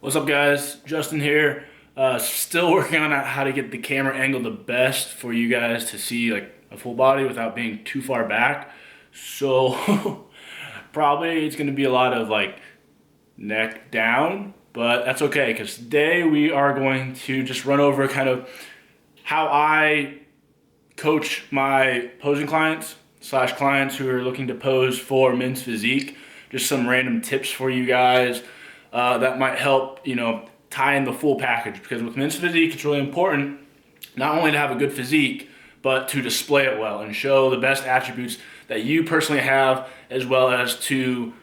What's up, guys? Justin here. Still working on how to get the camera angle the best for you guys to see like a full body without being too far back. So probably it's going to be a lot of like neck down, but that's okay because today we are going to just run over kind of how I coach my posing clients / clients who are looking to pose for men's physique. Just some random tips for you guys that might help, tie in the full package. Because with men's physique, it's really important not only to have a good physique, but to display it well and show the best attributes that you personally have, as well as to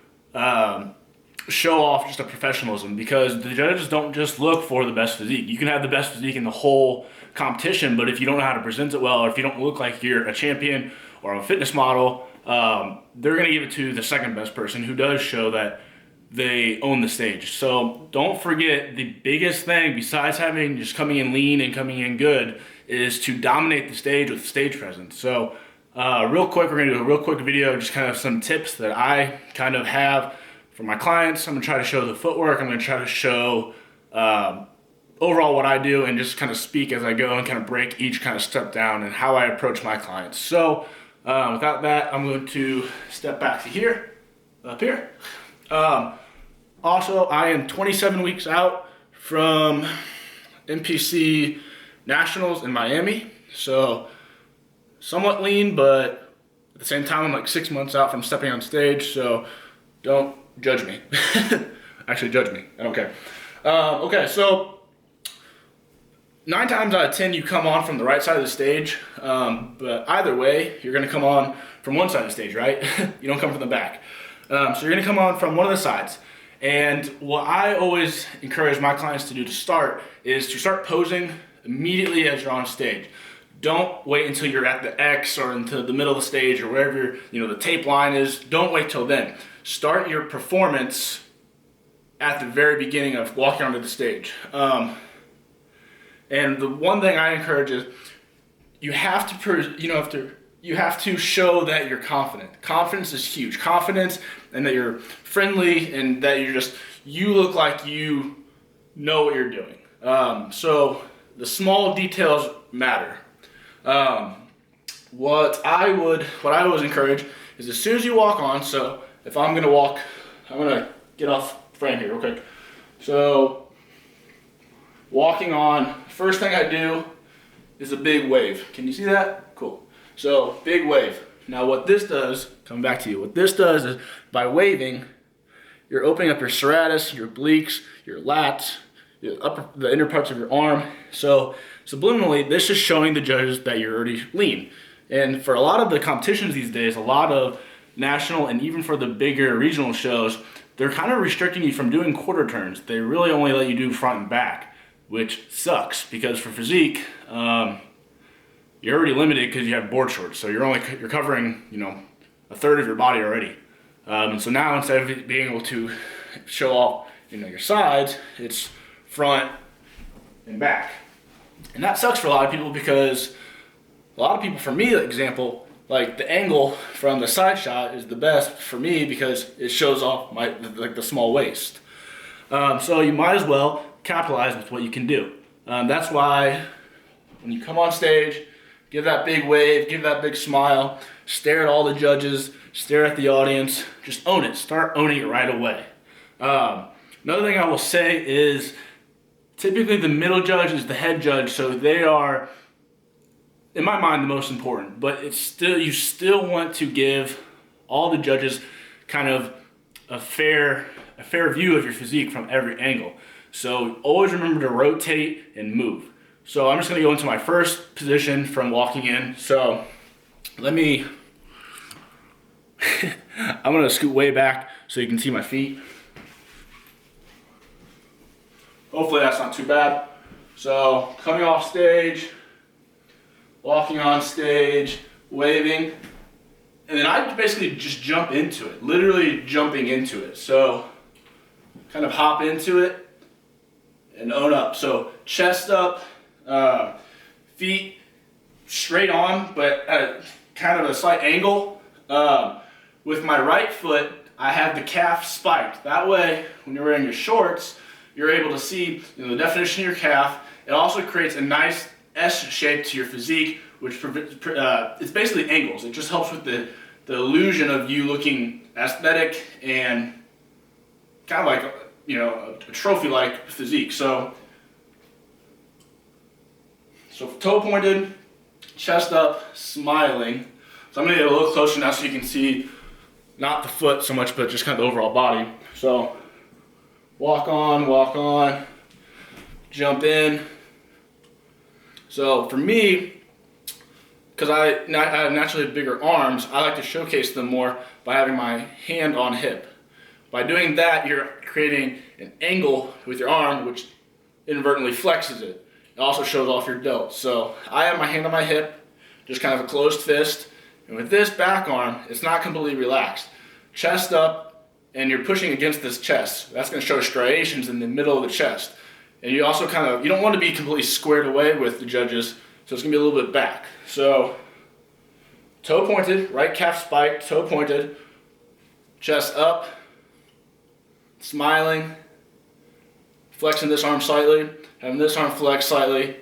show off just a professionalism. Because the judges don't just look for the best physique. You can have the best physique in the whole competition, but if you don't know how to present it well, or if you don't look like you're a champion or a fitness model, they're going to give it to the second best person who does show that they own the stage. So don't forget, the biggest thing besides having just coming in lean and coming in good is to dominate the stage with stage presence. So real quick, we're going to do a real quick video, just kind of some tips that I kind of have for my clients. I'm going to try to show the footwork. I'm going to try to show overall what I do, and just kind of speak as I go and kind of break each kind of step down and how I approach my clients. So without that, I'm going to step back to here, up here. Also, I am 27 weeks out from NPC Nationals in Miami, so somewhat lean, but at the same time, I'm like 6 months out from stepping on stage, so don't judge me. Actually, judge me. I don't care. Okay, so 9 times out of 10, you come on from the right side of the stage, but either way, you're going to come on from one side of the stage, right? You don't come from the back. So you're going to come on from one of the sides. And what I always encourage my clients to do to start is to start posing immediately as you're on stage. Don't wait until you're at the X or into the middle of the stage or wherever the tape line is. Don't wait till then. Start your performance at the very beginning of walking onto the stage. And the one thing I encourage is you have to show that you're confident. Confidence is huge. Confidence, and that you're friendly, and that you look like you know what you're doing. So the small details matter. What I always encourage is, as soon as you walk on, so if I'm gonna get off frame here real quick. So walking on, first thing I do is a big wave. Can you see that? Cool. So big wave. Now what this does, coming back to you, what this does is, by waving, you're opening up your serratus, your obliques, your lats, the inner parts of your arm. So subliminally, this is showing the judges that you're already lean. And for a lot of the competitions these days, a lot of national and even for the bigger regional shows, they're kind of restricting you from doing quarter turns. They really only let you do front and back, which sucks, because for physique, you're already limited because you have board shorts. So you're covering, a third of your body already. And so now, instead of being able to show off, your sides, it's front and back. And that sucks for a lot of people, because a lot of people, for me, example, like the angle from the side shot is the best for me because it shows off the small waist. So you might as well capitalize with what you can do. That's why when you come on stage, give that big wave, give that big smile, stare at all the judges, stare at the audience, just own it. Start owning it right away. Another thing I will say is, typically the middle judge is the head judge, so they are, in my mind, the most important. But you still want to give all the judges kind of a fair view of your physique from every angle. So always remember to rotate and move. So I'm just going to go into my first position from walking in. So I'm going to scoot way back so you can see my feet. Hopefully that's not too bad. So coming off stage, walking on stage, waving, and then I basically just jump into it, literally jumping into it. So kind of hop into it and own up. So chest up, feet straight on, but at kind of a slight angle. With my right foot, I have the calf spiked. That way, when you're wearing your shorts, you're able to see the definition of your calf. It also creates a nice S shape to your physique, which it's basically angles. It just helps with the illusion of you looking aesthetic and kind of like a trophy-like physique. So toe pointed, chest up, smiling. So I'm gonna get a little closer now so you can see not the foot so much, but just kind of the overall body. So walk on, jump in. So for me, because I have naturally bigger arms, I like to showcase them more by having my hand on hip. By doing that, you're creating an angle with your arm, which inadvertently flexes it. It also shows off your delt. So I have my hand on my hip, just kind of a closed fist. And with this back arm, it's not completely relaxed. Chest up, and you're pushing against this chest. That's going to show striations in the middle of the chest. And you also you don't want to be completely squared away with the judges, so it's going to be a little bit back. So toe pointed, right calf spike, toe pointed, chest up, smiling, flexing this arm slightly, having this arm flex slightly.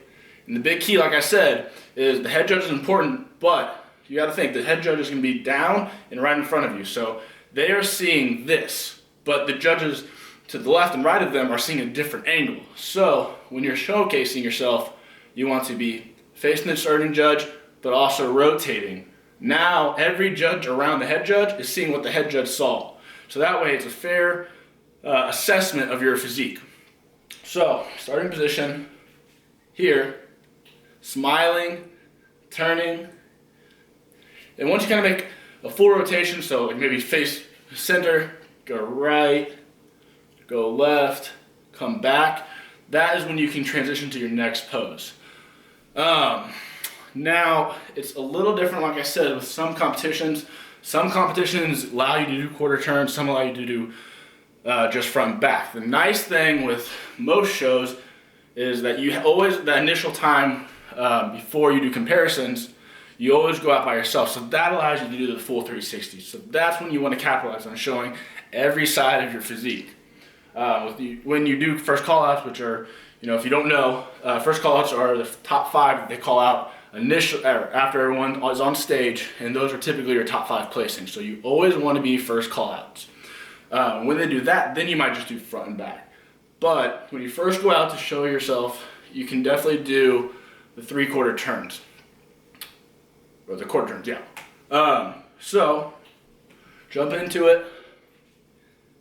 And the big key, like I said, is the head judge is important, but you got to think the head judge is going to be down and right in front of you. So they are seeing this, but the judges to the left and right of them are seeing a different angle. So when you're showcasing yourself, you want to be facing the starting judge, but also rotating. Now every judge around the head judge is seeing what the head judge saw. So that way it's a fair assessment of your physique. So starting position here, smiling, turning. And once you kind of make a full rotation, so like maybe face center, go right, go left, come back, that is when you can transition to your next pose. Now, it's a little different, like I said, with some competitions. Some competitions allow you to do quarter turns, some allow you to do just front and back. The nice thing with most shows is that you always, the initial time before you do comparisons, you always go out by yourself. So that allows you to do the full 360. So that's when you want to capitalize on showing every side of your physique. When you do first call-outs, which are, if you don't know, first call-outs are the top 5 that they call out after everyone is on stage, and those are typically your top 5 placings. So you always want to be first call-outs. When they do that, then you might just do front and back. But when you first go out to show yourself, you can definitely do the 3/4 turns. Or the quarter turns, yeah. So, jump into it.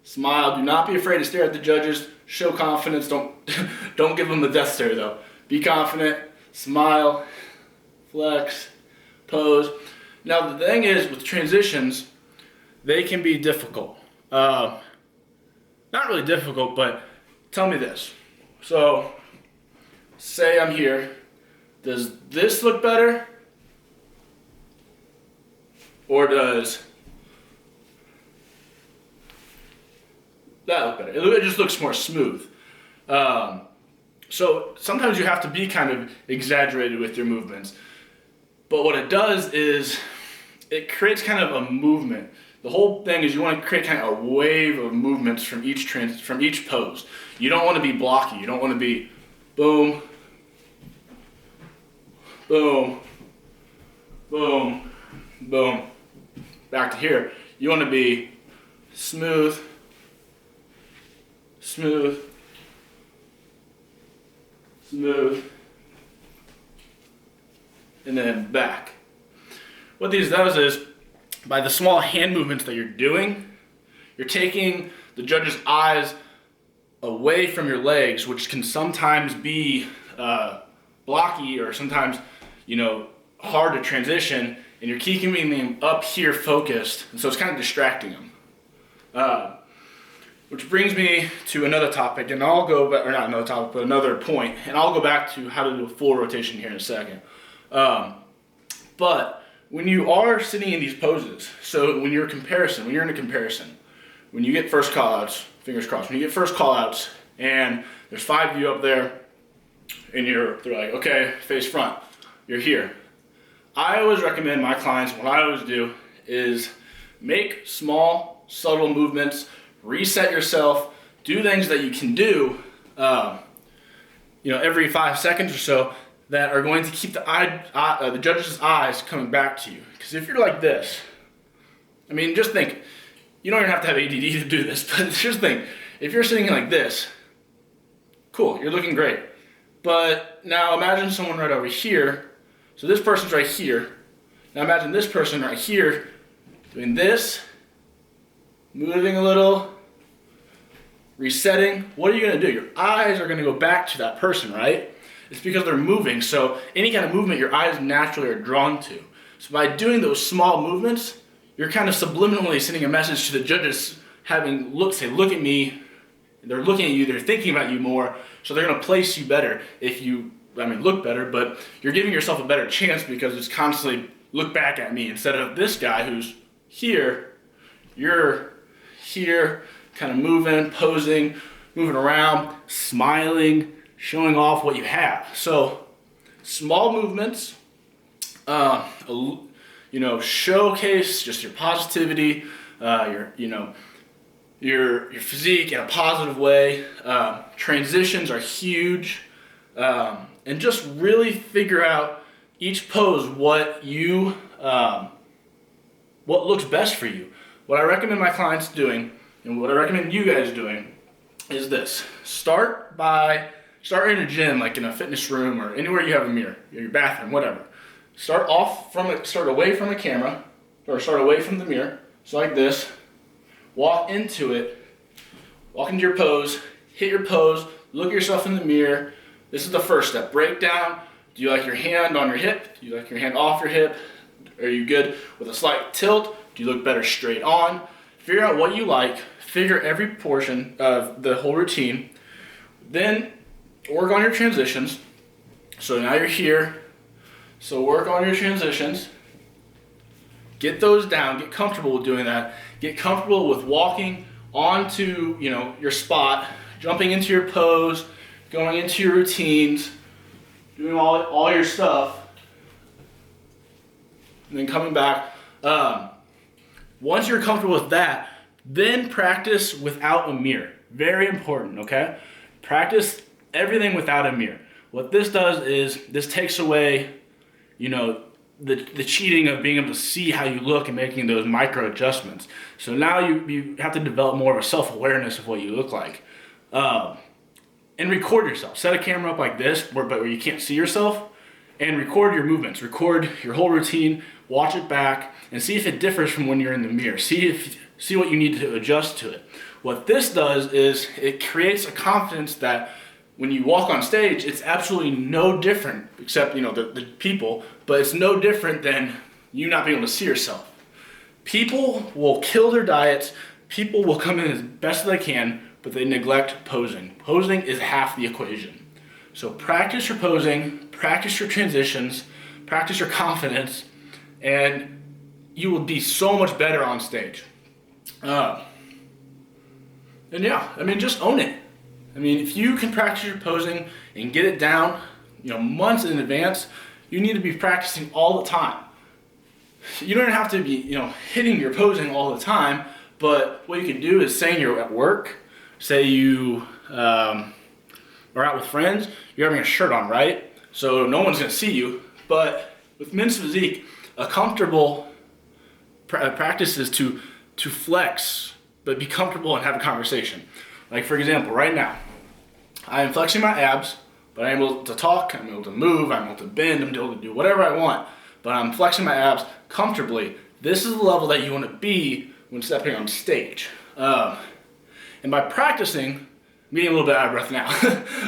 Smile. Do not be afraid to stare at the judges. Show confidence. Don't give them the death stare though. Be confident. Smile. Flex. Pose. Now the thing is with transitions, they can be difficult. Not really difficult, but tell me this. So, say I'm here. Does this look better? Or does that look better? It just looks more smooth. So sometimes you have to be kind of exaggerated with your movements. But what it does is it creates kind of a movement. The whole thing is you want to create kind of a wave of movements from each pose. You don't want to be blocky. You don't want to be boom, boom, boom, boom. Back to here. You want to be smooth, smooth, smooth, and then back. What these does is, by the small hand movements that you're doing, you're taking the judge's eyes away from your legs, which can sometimes be blocky or sometimes, hard to transition, and you're keeping them up here focused, and so it's kind of distracting them. Which brings me to another topic, and I'll go back, or not another topic, but another point, and I'll go back to how to do a full rotation here in a second. But when you are sitting in these poses, so when you're in a comparison, when you get first call-outs, fingers crossed, when you get first call-outs, and there's 5 of you up there, and they're like, okay, face front, you're here. I always recommend my clients, what I always do is make small, subtle movements, reset yourself, do things that you can do every 5 seconds or so, that are going to keep the judge's eyes coming back to you. Because if you're like this, I mean, just think, you don't even have to have ADD to do this, but just think, if you're sitting like this, cool, you're looking great. But now imagine someone right over here. So this person's right here. Now imagine this person right here doing this, moving a little, resetting. What are you going to do? Your eyes are going to go back to that person, right? It's because they're moving. So any kind of movement your eyes naturally are drawn to. So by doing those small movements, you're kind of subliminally sending a message to the judges, look at me. They're looking at you, they're thinking about you more, so they're going to place you better if you, look better, but you're giving yourself a better chance because it's constantly look back at me instead of this guy who's here, you're here, kind of moving, posing, moving around, smiling, showing off what you have. So small movements, showcase just your positivity, your physique in a positive way. Transitions are huge, and just really figure out each pose what looks best for you. What I recommend my clients doing, and what I recommend you guys doing, is this: start in a gym, like in a fitness room or anywhere you have a mirror, your bathroom, whatever. Start away from the camera, or start away from the mirror. So like this. Walk into your pose, hit your pose, look at yourself in the mirror. This is the first step. Break down. Do you like your hand on your hip? Do you like your hand off your hip? Are you good with a slight tilt? Do you look better straight on? Figure out what you like. Figure every portion of the whole routine. Then work on your transitions. So now you're here. So work on your transitions. Get those down. Get comfortable with doing that. Get comfortable with walking onto, your spot, jumping into your pose, going into your routines, doing all your stuff, and then coming back. Once you're comfortable with that, then practice without a mirror. Very important, okay? Practice everything without a mirror. What this does is this takes away, the cheating of being able to see how you look and making those micro adjustments. So now you have to develop more of a self-awareness of what you look like. And record yourself. Set a camera up like this, where you can't see yourself, and record your movements. Record your whole routine, watch it back, and see if it differs from when you're in the mirror. See what you need to adjust to it. What this does is it creates a confidence that when you walk on stage, it's absolutely no different, except the people, but it's no different than you not being able to see yourself. People will kill their diets, people will come in as best as they can, but they neglect posing. Posing is half the equation. So practice your posing, practice your transitions, practice your confidence, and you will be so much better on stage. Just own it. If you can practice your posing and get it down, months in advance, you need to be practicing all the time. You don't have to be, hitting your posing all the time, but what you can do is say you're at work, say you are out with friends, you're having a shirt on, right? So no one's gonna see you, but with men's physique, a comfortable practice is to flex, but be comfortable and have a conversation. Like for example, right now, I am flexing my abs, but I'm able to talk, I'm able to move, I'm able to bend, I'm able to do whatever I want, but I'm flexing my abs comfortably. This is the level that you want to be when stepping on stage. And by practicing, I'm getting a little bit out of breath now,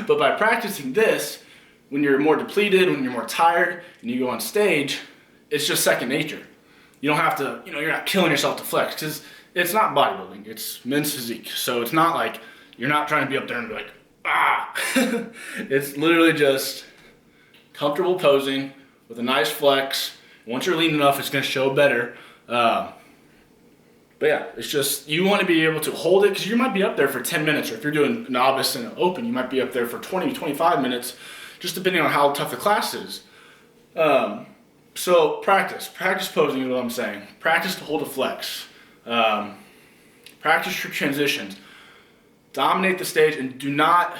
but by practicing this, when you're more depleted, when you're more tired, and you go on stage, it's just second nature. You don't have to, you're not killing yourself to flex, because it's not bodybuilding, it's men's physique. So it's not like, you're not trying to be up there and be like, ah. It's literally just comfortable posing with a nice flex. Once you're lean enough, it's going to show better. But yeah, it's just, you want to be able to hold it, because you might be up there for 10 minutes, or if you're doing novice and open, you might be up there for 20, 25 minutes, just depending on how tough the class is. So practice posing is what I'm saying. Practice to hold a flex. Practice your transitions. Dominate the stage, and do not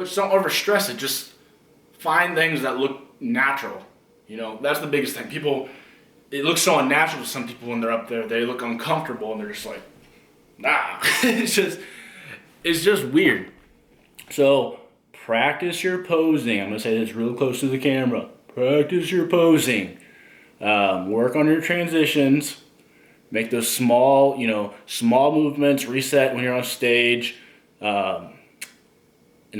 Just don't overstress it. Just find things that look natural. You know, that's the biggest thing. People, it looks so unnatural to some people when they're up there. They look uncomfortable and they're just like, nah. it's just weird. So practice your posing. I'm gonna say this real close to the camera. Practice your posing. Work on your transitions. Make those small, small movements. Reset when you're on stage. And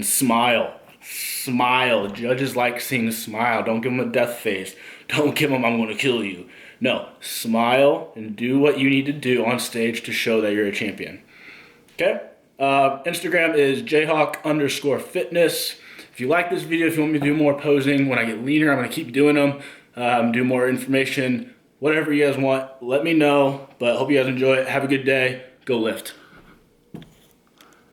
smile. Smile. Judges like seeing a smile. Don't give them a death face. Don't give them, I'm going to kill you. No. Smile and do what you need to do on stage to show that you're a champion. Okay? Instagram is jayhawk_fitness. If you like this video, if you want me to do more posing, when I get leaner, I'm going to keep doing them. Do more information. Whatever you guys want, let me know. But hope you guys enjoy it. Have a good day. Go lift.